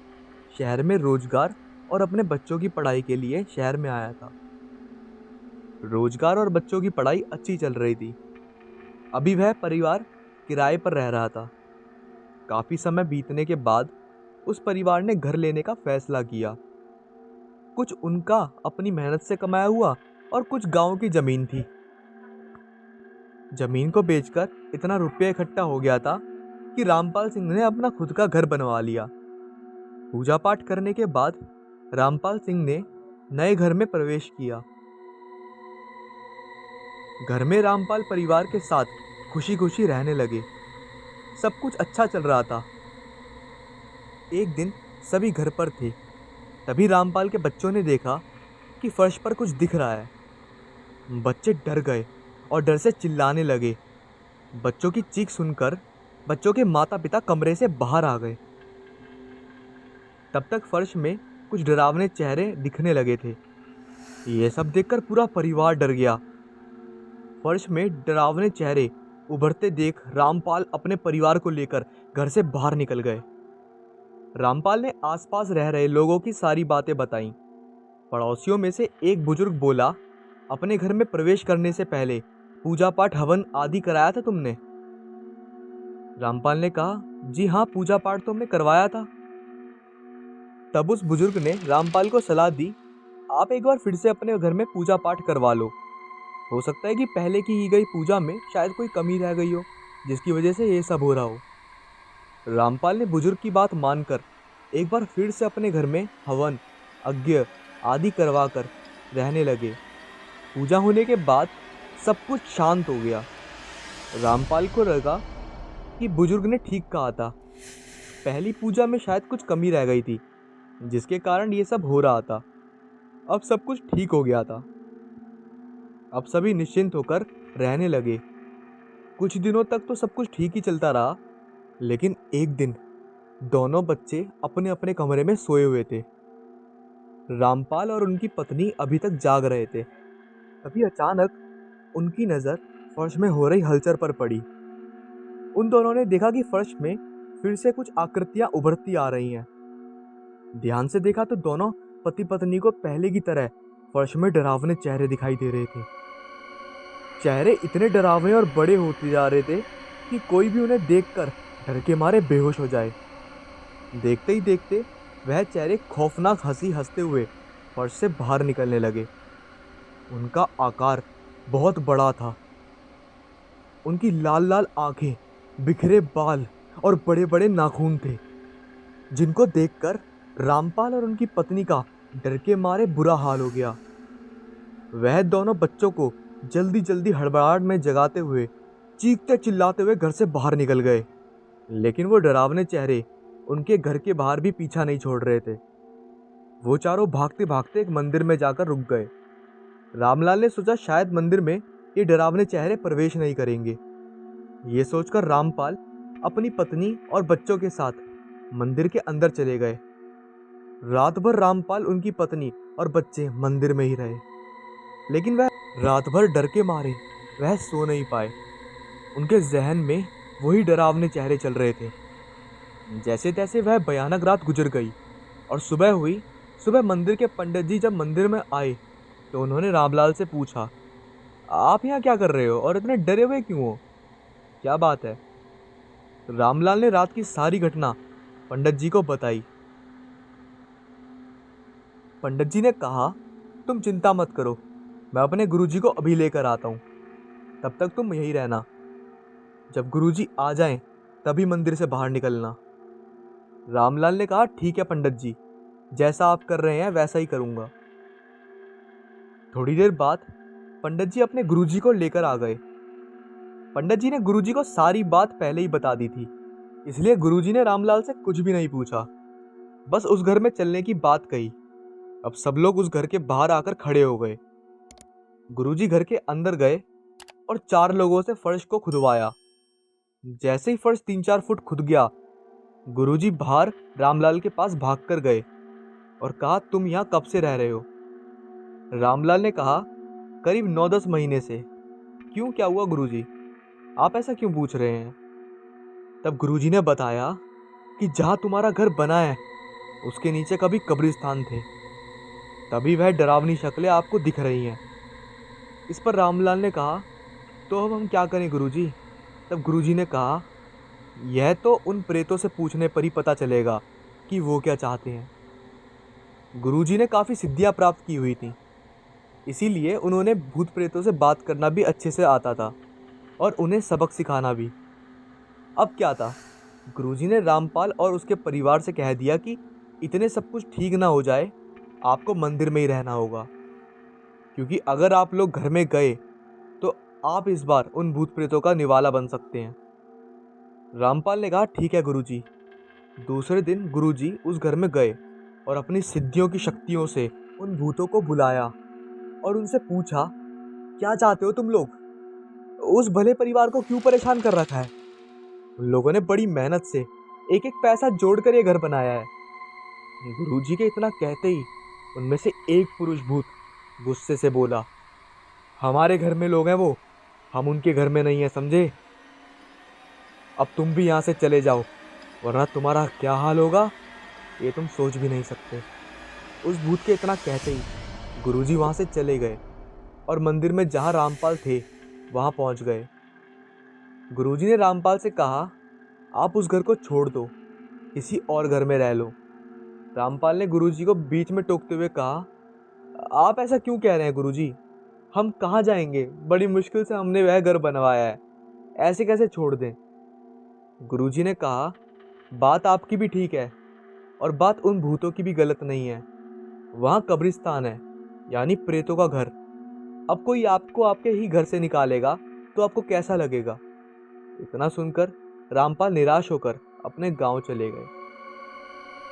शहर में रोजगार और अपने बच्चों की पढ़ाई के लिए शहर में आया था। रोजगार और बच्चों की पढ़ाई अच्छी चल रही थी। अभी वह परिवार किराए पर रह रहा था। काफी समय बीतने के बाद उस परिवार ने घर लेने का फैसला किया। कुछ उनका अपनी मेहनत से कमाया हुआ और कुछ गांव की जमीन थी। जमीन को बेचकर इतना रुपया इकट्ठा हो गया था कि रामपाल सिंह ने अपना खुद का घर बनवा लिया। पूजा पाठ करने के बाद रामपाल सिंह ने नए घर में प्रवेश किया। घर में रामपाल परिवार के साथ खुशी खुशी रहने लगे। सब कुछ अच्छा चल रहा था। एक दिन सभी घर पर थे। तभी रामपाल के बच्चों ने देखा कि फर्श पर कुछ दिख रहा है। बच्चे डर गए और डर से चिल्लाने लगे। बच्चों की चीख सुनकर बच्चों के माता पिता कमरे से बाहर आ गए। तब तक फर्श में कुछ डरावने चेहरे दिखने लगे थे। ये सब देखकर पूरा परिवार डर गया। फर्श में डरावने चेहरे उभरते देख रामपाल अपने परिवार को लेकर घर से बाहर निकल गए। रामपाल ने आसपास रह रहे लोगों की सारी बातें बताईं। पड़ोसियों में से एक बुजुर्ग बोला, अपने घर में प्रवेश करने से पहले पूजा पाठ हवन आदि कराया था तुमने? रामपाल ने कहा, जी हाँ, पूजा पाठ तो हमने करवाया था। तब उस बुजुर्ग ने रामपाल को सलाह दी, आप एक बार फिर से अपने घर में पूजा पाठ करवा लो। हो सकता है कि पहले की गई पूजा में शायद कोई कमी रह गई हो, जिसकी वजह से ये सब हो रहा हो। रामपाल ने बुजुर्ग की बात मानकर एक बार फिर से अपने घर में हवन यज्ञ आदि करवा कर रहने लगे। पूजा होने के बाद सब कुछ शांत हो गया। रामपाल को लगा कि बुजुर्ग ने ठीक कहा था। पहली पूजा में शायद कुछ कमी रह गई थी, जिसके कारण ये सब हो रहा था। अब सब कुछ ठीक हो गया था। अब सभी निश्चिंत होकर रहने लगे। कुछ दिनों तक तो सब कुछ ठीक ही चलता रहा, लेकिन एक दिन दोनों बच्चे अपने अपने कमरे में सोए हुए थे। रामपाल और उनकी पत्नी अभी तक जाग रहे थे। तभी अचानक उनकी नज़र फर्श में हो रही हलचल पर पड़ी। उन दोनों ने देखा कि फर्श में फिर से कुछ आकृतियां उभरती आ रही हैं। ध्यान से देखा तो दोनों पति पत्नी को पहले की तरह फर्श में डरावने चेहरे दिखाई दे रहे थे। चेहरे इतने डरावने और बड़े होते जा रहे थे कि कोई भी उन्हें देखकर डर के मारे बेहोश हो जाए। देखते ही देखते वह चेहरे खौफनाक हंसी हंसते हुए फर्श से बाहर निकलने लगे। उनका आकार बहुत बड़ा था। उनकी लाल लाल आंखें, बिखरे बाल और बड़े बड़े नाखून थे, जिनको देखकर रामपाल और उनकी पत्नी का डर के मारे बुरा हाल हो गया। वह दोनों बच्चों को जल्दी जल्दी हड़बड़ाहट में जगाते हुए चीखते चिल्लाते हुए घर से बाहर निकल गए। लेकिन वो डरावने चेहरे उनके घर के बाहर भी पीछा नहीं छोड़ रहे थे। वो चारों भागते भागते एक मंदिर में जाकर रुक गए। रामलाल ने सोचा शायद मंदिर में ये डरावने चेहरे प्रवेश नहीं करेंगे। ये सोचकर रामपाल अपनी पत्नी और बच्चों के साथ मंदिर के अंदर चले गए। रात भर रामपाल, उनकी पत्नी और बच्चे मंदिर में ही रहे, लेकिन वह रात भर डर के मारे वह सो नहीं पाए। उनके जहन में वही डरावने चेहरे चल रहे थे। जैसे तैसे वह भयानक रात गुजर गई और सुबह हुई। सुबह मंदिर के पंडित जी जब मंदिर में आए तो उन्होंने रामलाल से पूछा, आप यहाँ क्या कर रहे हो और इतने डरे हुए क्यों हो? क्या बात है? रामलाल ने रात की सारी घटना पंडित जी को बताई। पंडित जी ने कहा, तुम चिंता मत करो, मैं अपने गुरुजी को अभी लेकर आता हूँ, तब तक तुम यहीं रहना। जब गुरुजी आ जाएं तभी मंदिर से बाहर निकलना। रामलाल ने कहा, ठीक है पंडित जी, जैसा आप कर रहे हैं वैसा ही करूँगा। थोड़ी देर बाद पंडित जी अपने गुरुजी को लेकर आ गए। पंडित जी ने गुरुजी को सारी बात पहले ही बता दी थी, इसलिए गुरुजी ने रामलाल से कुछ भी नहीं पूछा, बस उस घर में चलने की बात कही। अब सब लोग उस घर के बाहर आकर खड़े हो गए। गुरुजी घर के अंदर गए और 4 लोगों से फर्श को खुदवाया। जैसे ही फर्श 3-4 फुट खुद गया, गुरुजी बाहर रामलाल के पास भागकर गए और कहा, तुम यहाँ कब से रह रहे हो? रामलाल ने कहा, करीब 9-10 महीने से। क्यों, क्या हुआ गुरुजी? आप ऐसा क्यों पूछ रहे हैं? तब गुरुजी ने बताया कि जहाँ तुम्हारा घर बना है उसके नीचे कभी कब्रिस्तान थे, तभी वह डरावनी शक्लें आपको दिख रही हैं। इस पर रामलाल ने कहा, तो अब हम क्या करें गुरुजी? तब गुरुजी ने कहा, यह तो उन प्रेतों से पूछने पर ही पता चलेगा कि वो क्या चाहते हैं। गुरुजी ने काफ़ी सिद्धियां प्राप्त की हुई थी, इसीलिए उन्होंने भूत प्रेतों से बात करना भी अच्छे से आता था और उन्हें सबक सिखाना भी। अब क्या था, गुरुजी ने रामपाल और उसके परिवार से कह दिया कि इतने सब कुछ ठीक ना हो जाए, आपको मंदिर में ही रहना होगा, क्योंकि अगर आप लोग घर में गए तो आप इस बार उन भूत प्रेतों का निवाला बन सकते हैं। रामपाल ने कहा, ठीक है गुरुजी। दूसरे दिन गुरुजी उस घर में गए और अपनी सिद्धियों की शक्तियों से उन भूतों को बुलाया और उनसे पूछा, क्या चाहते हो तुम लोग? उस भले परिवार को क्यों परेशान कर रखा है? उन लोगों ने बड़ी मेहनत से एक एक पैसा जोड़कर ये घर बनाया है। गुरुजी के इतना कहते ही उनमें से एक पुरुष भूत गुस्से से बोला, हमारे घर में लोग हैं वो, हम उनके घर में नहीं है, समझे? अब तुम भी यहाँ से चले जाओ, वरना तुम्हारा क्या हाल होगा ये तुम सोच भी नहीं सकते। उस भूत के इतना कहते ही गुरुजी वहाँ से चले गए और मंदिर में जहाँ रामपाल थे वहाँ पहुँच गए। गुरुजी ने रामपाल से कहा, आप उस घर को छोड़ दो, किसी और घर में रह लो। रामपाल ने गुरुजी को बीच में टोकते हुए कहा, आप ऐसा क्यों कह रहे हैं गुरुजी? हम कहाँ जाएंगे? बड़ी मुश्किल से हमने वह घर बनवाया है, ऐसे कैसे छोड़ दें? गुरुजी ने कहा, बात आपकी भी ठीक है और बात उन भूतों की भी गलत नहीं है। वहाँ कब्रिस्तान है, यानी प्रेतों का घर। अब कोई आपको आपके ही घर से निकालेगा तो आपको कैसा लगेगा? इतना सुनकर रामपाल निराश होकर अपने गांव चले गए।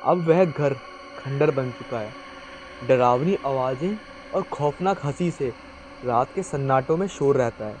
अब वह घर खंडर बन चुका है। डरावनी आवाज़ें और खौफनाक हंसी से रात के सन्नाटों में शोर रहता है।